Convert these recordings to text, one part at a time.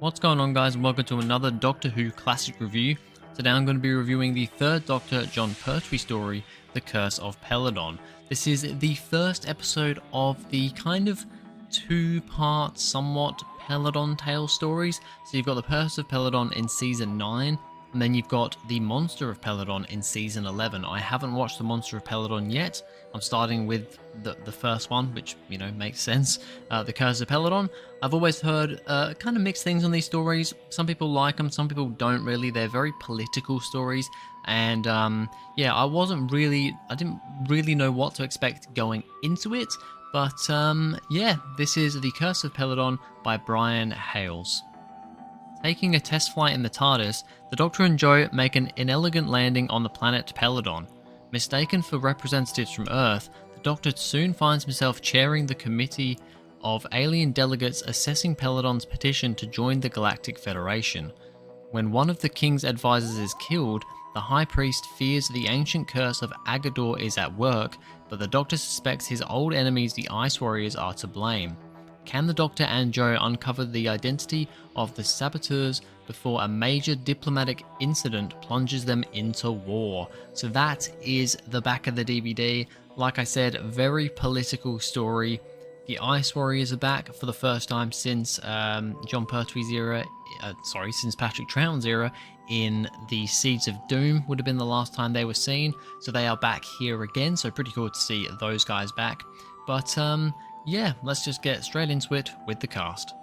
What's going on, guys, and welcome to another Doctor Who classic review. Today I'm going to be reviewing the third Doctor Jon Pertwee story, The Curse of Peladon. This is the first episode of the kind of two-part, somewhat Peladon tale stories. So you've got The Curse of Peladon in Season 9, and then you've got The Monster of Peladon in Season 11. I haven't watched The Monster of Peladon yet. I'm starting with the first one, which, you know, makes sense. The Curse of Peladon. I've always heard kind of mixed things on these stories. Some people like them, some people don't really. They're very political stories. And yeah, I didn't really know what to expect going into it. But yeah, this is The Curse of Peladon by Brian Hales. Taking a test flight in the TARDIS, the Doctor and Jo make an inelegant landing on the planet Peladon. Mistaken for representatives from Earth, the Doctor soon finds himself chairing the committee of alien delegates assessing Peladon's petition to join the Galactic Federation. When one of the King's advisors is killed, the High Priest fears the ancient curse of Agador is at work, but the Doctor suspects his old enemies, the Ice Warriors, are to blame. Can the Doctor and Jo uncover the identity of the saboteurs before a major diplomatic incident plunges them into war? So that is the back of the DVD. Like I said, very political story. The Ice Warriors are back for the first time since Jon Pertwee's era, since Patrick Troughton's era in the Seeds of Doom would have been the last time they were seen. So they are back here again, so pretty cool to see those guys back. But yeah, let's just get straight into it with the cast.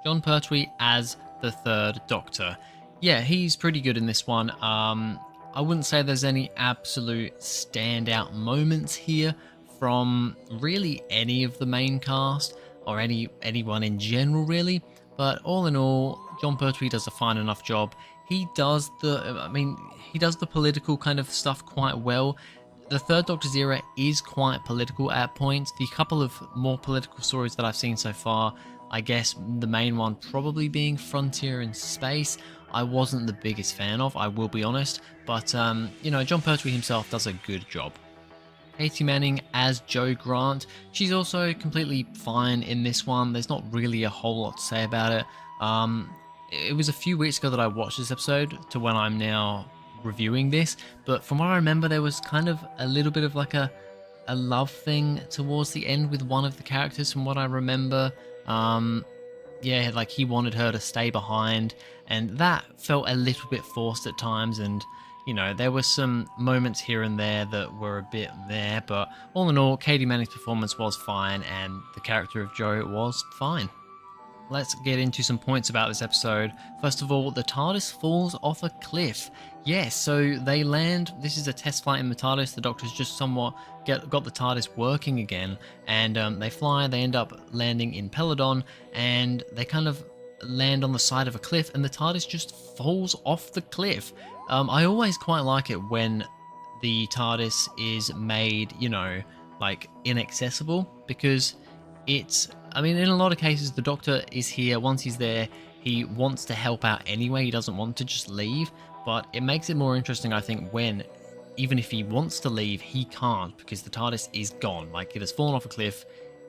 Jon Pertwee as the third Doctor. Yeah, he's pretty good in this one. I wouldn't say there's any absolute standout moments here from really any of the main cast or anyone in general really, but all in all, Jon Pertwee does a fine enough job. He does the political kind of stuff quite well. The third Doctor's era is quite political at points. The couple of more political stories that I've seen so far, I guess the main one probably being Frontier in Space, I wasn't the biggest fan of, I will be honest. But, you know, Jon Pertwee himself does a good job. Katie Manning as Jo Grant, she's also completely fine in this one. There's not really a whole lot to say about it. It was a few weeks ago that I watched this episode to when I'm now reviewing this, but from what I remember, there was kind of a little bit of like a love thing towards the end with one of the characters from what I remember. Yeah, like he wanted her to stay behind, and that felt a little bit forced at times, and you know, there were some moments here and there that were a bit there, but all in all, Katie Manning's performance was fine, and the character of Jo was fine. Let's get into some points about this episode. First of all, the TARDIS falls off a cliff. Yes, so they land, this is a test flight in the TARDIS, the Doctor's just somewhat got the TARDIS working again, and they fly, they end up landing in Peladon, and they kind of land on the side of a cliff, and the TARDIS just falls off the cliff. I always quite like it when the TARDIS is made, you know, like inaccessible, because it's, I mean, in a lot of cases, the Doctor is here. Once he's there, he wants to help out anyway. He doesn't want to just leave. But it makes it more interesting, I think, when, even if he wants to leave, he can't, because the TARDIS is gone. Like, it has fallen off a cliff.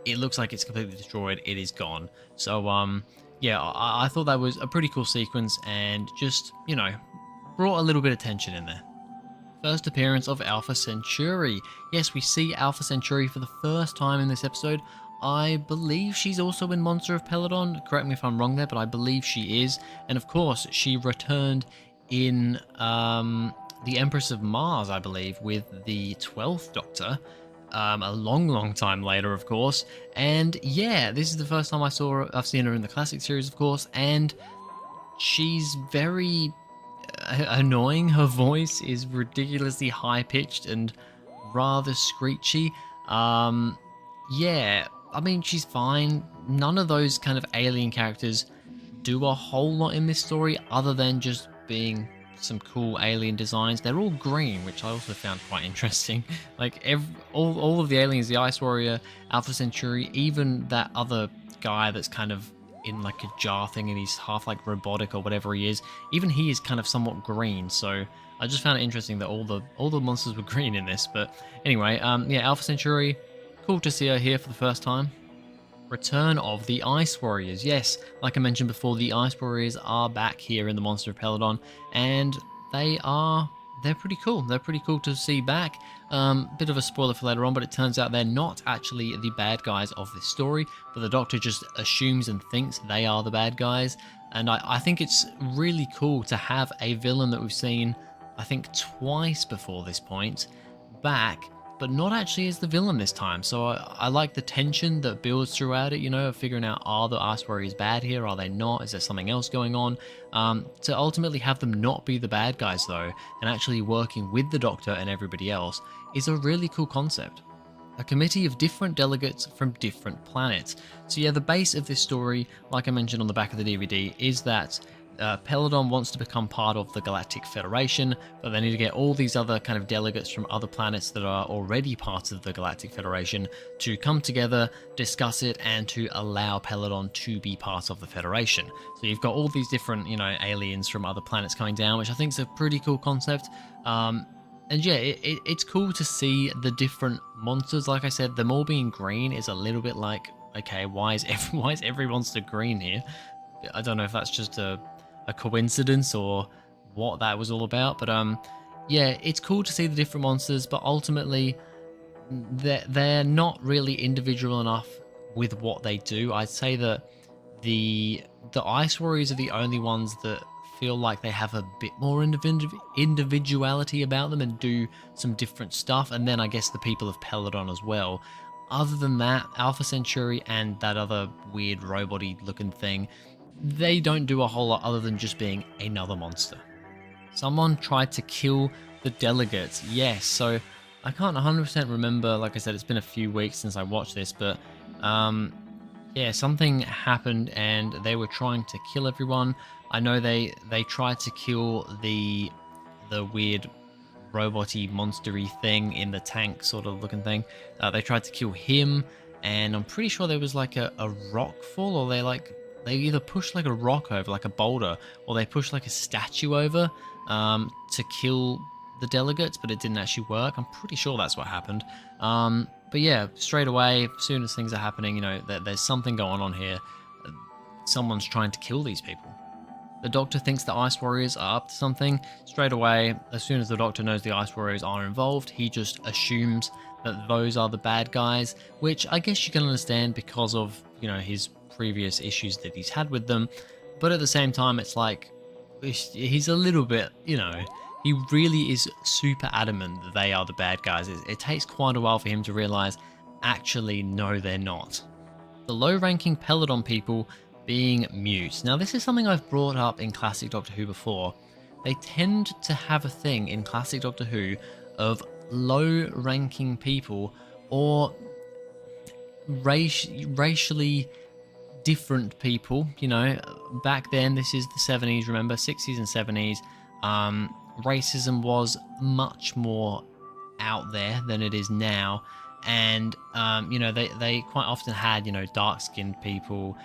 It looks like it's completely destroyed. It is gone. So, yeah, I thought that was a pretty cool sequence and just, you know, brought a little bit of tension in there. First appearance of Alpha Centauri. Yes, we see Alpha Centauri for the first time in this episode. I believe she's also in Monster of Peladon. Correct me if I'm wrong there, but I believe she is. And of course, she returned in The Empress of Mars, I believe, with the 12th Doctor. A long time later, of course. And yeah, this is the first time I've seen her in the classic series, of course. And she's very annoying. Her voice is ridiculously high-pitched and rather screechy. Yeah, I mean, she's fine. None of those kind of alien characters do a whole lot in this story other than just being some cool alien designs. They're all green, which I also found quite interesting. Like, all of the aliens, the Ice Warrior, Alpha Centauri, even that other guy that's kind of in like a jar thing and he's half like robotic or whatever he is, even he is kind of somewhat green. So I just found it interesting that all the monsters were green in this. But anyway, yeah, Alpha Centauri, cool to see her here for the first time. Return of the Ice Warriors. Yes, like I mentioned before, the Ice Warriors are back here in the Monster of Peladon, and they're pretty cool. They're pretty cool to see back. Bit of a spoiler for later on, but it turns out they're not actually the bad guys of this story, but the Doctor just assumes and thinks they are the bad guys. And I think it's really cool to have a villain that we've seen, I think, twice before this point, back, but not actually as the villain this time. So I like the tension that builds throughout it, you know, of figuring out, are the Ice Warriors bad here? Are they not? Is there something else going on? To ultimately have them not be the bad guys, though, and actually working with the Doctor and everybody else is a really cool concept. A committee of different delegates from different planets. So yeah, the base of this story, like I mentioned on the back of the DVD, is that Peladon wants to become part of the Galactic Federation, but they need to get all these other kind of delegates from other planets that are already part of the Galactic Federation to come together, discuss it, and to allow Peladon to be part of the Federation. So you've got all these different, you know, aliens from other planets coming down, which I think is a pretty cool concept. And yeah, it's cool to see the different monsters. Like I said, them all being green is a little bit like, okay, why is every monster green here? I don't know if that's just a coincidence or what that was all about, but yeah, it's cool to see the different monsters, but ultimately they're not really individual enough with what they do. I'd say that the Ice Warriors are the only ones that feel like they have a bit more individuality about them and do some different stuff, and then I guess the people of Peladon as well. Other than that, Alpha Centauri and that other weird robot-y looking thing, they don't do a whole lot other than just being another monster. Someone tried to kill the delegates. Yes, so I can't 100% remember. Like I said, it's been a few weeks since I watched this, but yeah, something happened and they were trying to kill everyone. I know they tried to kill the weird robot-y monster-y thing in the tank sort of looking thing. They tried to kill him, and I'm pretty sure there was like a rock fall, or they either pushed like a rock over, like a boulder, or they pushed like a statue over to kill the delegates, but it didn't actually work. I'm pretty sure that's what happened. But yeah, straight away, as soon as things are happening, you know, there's something going on here. Someone's trying to kill these people. The Doctor thinks the Ice Warriors are up to something. Straight away, as soon as the Doctor knows the Ice Warriors are involved, he just assumes that those are the bad guys, which I guess you can understand because of, you know, his previous issues that he's had with them. But at the same time, it's like, he's a little bit, you know, he really is super adamant that they are the bad guys. It takes quite a while for him to realize, actually, no, they're not. The low-ranking Peladon people being mute. Now, this is something I've brought up in Classic Doctor Who before. They tend to have a thing in Classic Doctor Who of low-ranking people or racially different people. You know, back then, this is the 70s, remember, 60s and 70s, racism was much more out there than it is now. And, you know, they quite often had, you know, dark-skinned people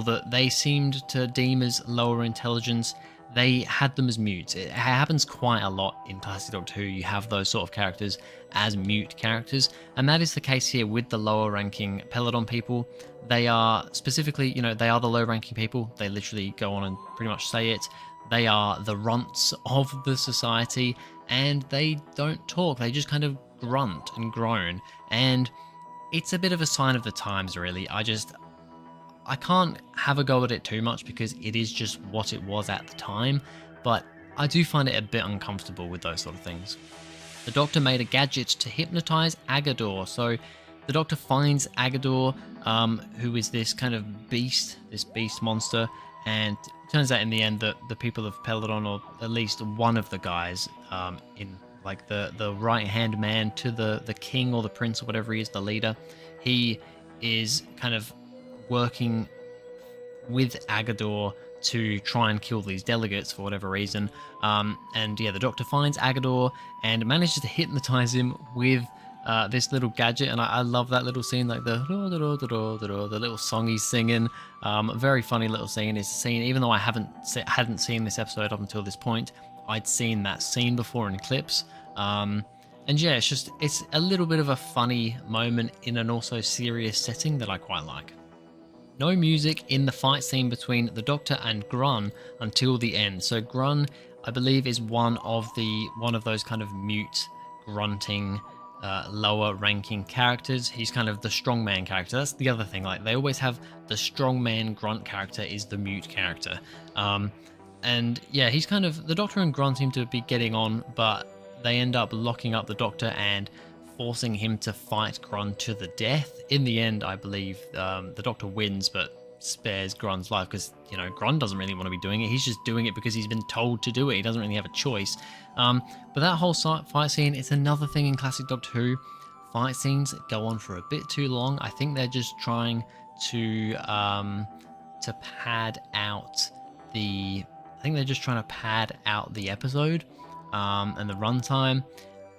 that they seemed to deem as lower intelligence. They had them as mutes. It happens quite a lot in Classic Doctor Who. You have those sort of characters as mute characters, and that is the case here with the lower ranking Peladon people. They are specifically, you know, they are the low ranking people. They literally go on and pretty much say it. They are the runts of the society, and they don't talk. They just kind of grunt and groan, and it's a bit of a sign of the times, really. I can't have a go at it too much because it is just what it was at the time, but I do find it a bit uncomfortable with those sort of things. The Doctor made a gadget to hypnotize Agador. So the Doctor finds Agador, who is this kind of beast, this beast monster, and it turns out in the end that the people of Peladon, or at least one of the guys in like the right-hand man to the king or the prince or whatever he is, the leader, he is kind of working with Agador to try and kill these delegates for whatever reason. And yeah, the Doctor finds Agador and manages to hypnotize him with this little gadget. And I love that little scene, like the little song he's singing. Very funny little scene. It's a scene, even though I hadn't seen this episode up until this point, I'd seen that scene before in clips. And yeah, it's a little bit of a funny moment in an also serious setting that I quite like. no music in the fight scene between the Doctor and Grun until the end. So Grun, I believe, is one of those kind of mute, grunting, lower ranking characters. He's kind of the strongman character. That's the other thing. Like, they always have the strongman grunt character is the mute character. And yeah, he's kind of, the Doctor and Grun seem to be getting on, but they end up locking up the Doctor and forcing him to fight Grun to the death. In the end, I believe the Doctor wins, but spares Grun's life because, you know, Grun doesn't really want to be doing it. He's just doing it because he's been told to do it. He doesn't really have a choice. But that whole fight scene, it's another thing in classic Doctor Who. Fight scenes go on for a bit too long. I think they're just trying to pad out the. I think they're just trying to pad out the episode and the runtime.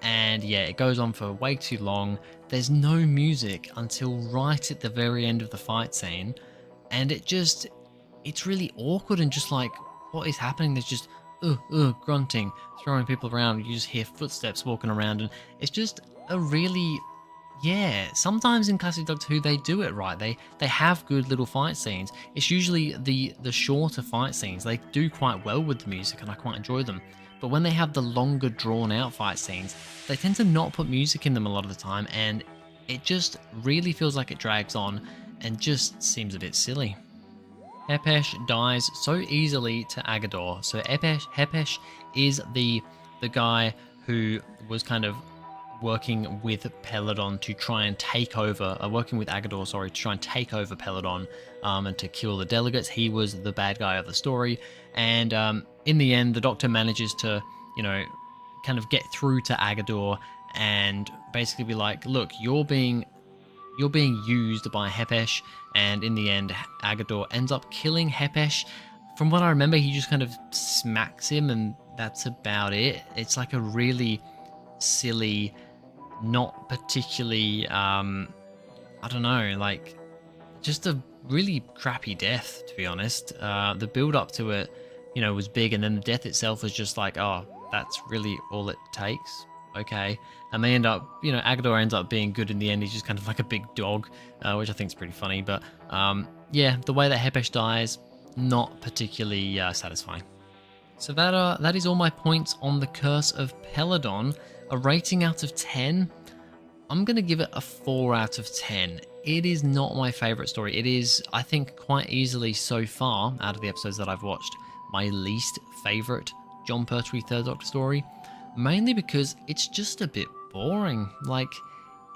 And yeah, it goes on for way too long. There's no music until right at the very end of the fight scene. And it's really awkward and just like, what is happening? There's just grunting, throwing people around. You just hear footsteps walking around, and it's just a really, yeah. Sometimes in classic Doctor Who they do it right. They have good little fight scenes. It's usually the shorter fight scenes. They do quite well with the music, and I quite enjoy them. But when they have the longer drawn out fight scenes, they tend to not put music in them a lot of the time, and it just really feels like it drags on and just seems a bit silly. Hepesh dies so easily to Agador. So Hepesh is the guy who was kind of working with Peladon to try and take over, working with Agador, sorry, to try and take over Peladon and to kill the delegates. He was the bad guy of the story. And in the end, the Doctor manages to, you know, kind of get through to Agador and basically be like, look, you're being used by Hepesh. And in the end, Agador ends up killing Hepesh. From what I remember, he just kind of smacks him, and that's about it. It's like a really silly, not particularly, I don't know, like just a really crappy death, to be honest. The build up to it, you know, was big, and then the death itself was just like, oh, that's really all it takes. Okay. And they end up, you know, Agador ends up being good in the end. He's just kind of like a big dog, which I think is pretty funny. But yeah, the way that Hepesh dies, not particularly satisfying. So that is all my points on the Curse of Peladon. A rating out of 10, I'm going to give it a 4 out of 10. It is not my favourite story. It is, I think, quite easily so far, out of the episodes that I've watched, my least favourite Jon Pertwee Third Doctor story. Mainly because it's just a bit boring. Like,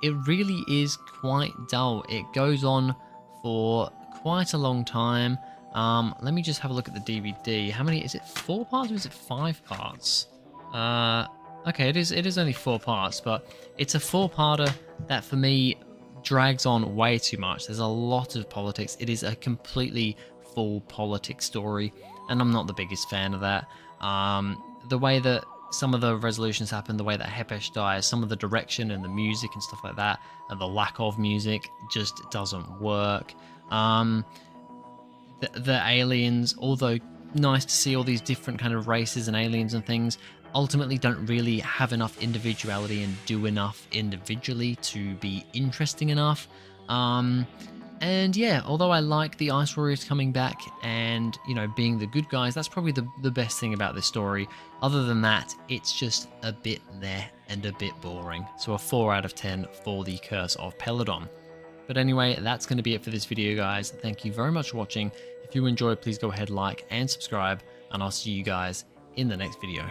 it really is quite dull. It goes on for quite a long time. Let me just have a look at the DVD. How many, is it 4 parts or is it 5 parts? Okay, it is only 4 parts, but it's a 4-parter that for me drags on way too much. There's a lot of politics. It is a completely full politics story, and I'm not the biggest fan of that. The way that some of the resolutions happen, the way that Hepesh dies, some of the direction and the music and stuff like that, and the lack of music just doesn't work. The aliens, although nice to see all these different kind of races and aliens and things, ultimately don't really have enough individuality and do enough individually to be interesting enough. And yeah, although I like the Ice Warriors coming back and, you know, being the good guys, that's probably the best thing about this story. Other than that, it's just a bit there and a bit boring. So a 4 out of 10 for the Curse of Peladon. But anyway, that's going to be it for this video, guys. Thank you very much for watching. If you enjoyed, please go ahead, like and subscribe, and I'll see you guys in the next video.